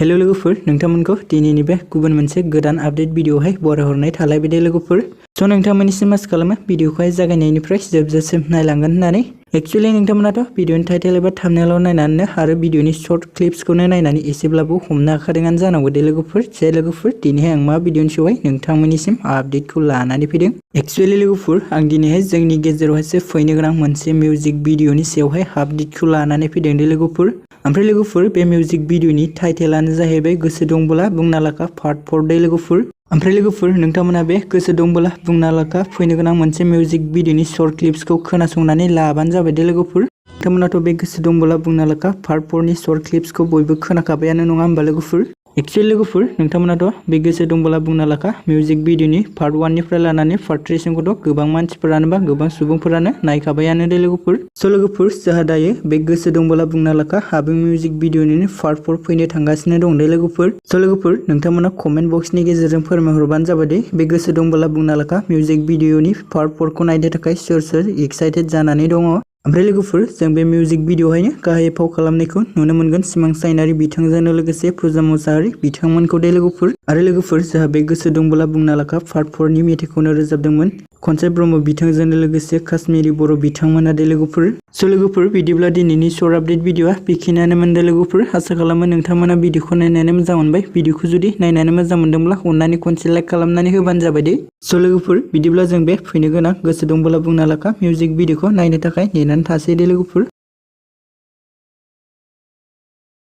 Hello लोगोफोर नोंथांमोनखौ दिनैनि बे गुबुन मोनसे गोदान आपडेट भिडिअहाय बरायहरनाय थालायबाय दे लोगोफोर। स' नोंथांमोननिसिम आसा खालामो भिडिअखौहाय जागायनायनिफ्राय जोबजासिम नायलांगोन होननानै। एक्चुअली नोंथांमोनाथ' भिडिअनि टाइटेल एबा थाम्बनेइलाव नायनानैनो आरो भिडिअनि शर्ट क्लिप्सखौनो नायनानै एसेब्लाबो हमनो हाखादोंआनो जानांगौ दे लोगोफोर। जे लोगोफोर दिनैहाय आं मा भिडिअनि सायावहाय नोंथांमोननिसिम आपडेटखौ लानानै फैदों। एक्चुअली लोगोफोर आं दिनैहाय जोंनि गेजेरावहायसो फैनो गोनां मोनसे मिउजिक भिडिअनि सायावहाय आपडेटखौ लानानै फैदों दे लोगोफोर। ओमफ्राय लोगोफोर बे मिउजिक भिडिअनि टाइटेलानो जाहैबाय गोसो दंबोला बुंना लाखा पार्ट 4 दे लोगोफोर। ओमफ्राय लोगोफोर नोंथांमोना बे गोसो दंबोला बुंना लाखा फैनो गोनां मोनसे मिउजिक भिडिअनि शर्ट क्लिप्सखौ खोनासंनानै लाबानो जाबाय दे लोगोफोर। नोंथांमोनाथ' बे गोसो दंबोला बुंना लाखा पार्ट 4 नि शर्ट क्लिप्सखौ बयबो खोनाखाबायानो नङा होमबा लोगोफोर। एक्चुअली लोगोफोर नोंथांमोनाथ' बे गोसो दंबोला बुंना लाखा मिउजिक भिडिअनि पार्ट 1 निफ्राय लानानै पार्ट 3 सिमखौथ' गोबां मानसिफोरानो बा गोबां सुबुंफोरानो नायखाबायानो दे लोगोफोर। स' लोगोफोर जोंहा दायो बे गोसो दंबोला बुंना लाखा आबुं मिउजिक भिडिअनिनो पार्ट 4 फैनो थांगासिनो दं दे लोगोफोर। स' लोगोफोर नोंथांमोना कमेन्ट बक्सनि गेजेरजों फोरमायहरबानो जाबाय दे बे गोसो दंबोला बुंना लाखा मिउजिक भिडिअनि पार्ट 4 खौ नायनो थाखाय सोर सोर एक्साइटेड जानानै दङ। ओमफ्राय लोगोफोर जों बे मिउजिक भिडिअहायनो गाहाय फाव खालामनायखौ नुनो मोनगोन सिमां चाइनारी बिथांजों लोगोसे पूजा मुचाहारी बिथांमोनखौ दे लोगोफोर। आरो लोगोफोर जोंहा बे गोसो दंबोला बुंना लाखा पार्ट 4 नि मेथाइखौनो रोजाबदोंमोन खनसाय ब्रह्म बिथांजों लोगोसे काश्मीरी बर' बिथांमोना दे लोगोफोर। स' लोगोफोर बिदिब्ला दिनैनि शर्ट आपडेट भिडिअआ बेखिनियानोमोन दे लोगोफोर। आसा खालामो नोंथांमोना भिडिअखौ नायनानै मोजां मोनबाय। भिडिअखौ जुदि नायनानै मोजां मोनदोंब्ला अननानै खनसे लाइक खालामनानै होबानो जाबाय दे। स' लोगोफोर बिदिब्ला जों बे फैनो गोनां गोसो दंबोला बुंना लाखा मिउजिक भिडिअखौ नायनो थाखाय नेनानै थासै दे लोगोफोर।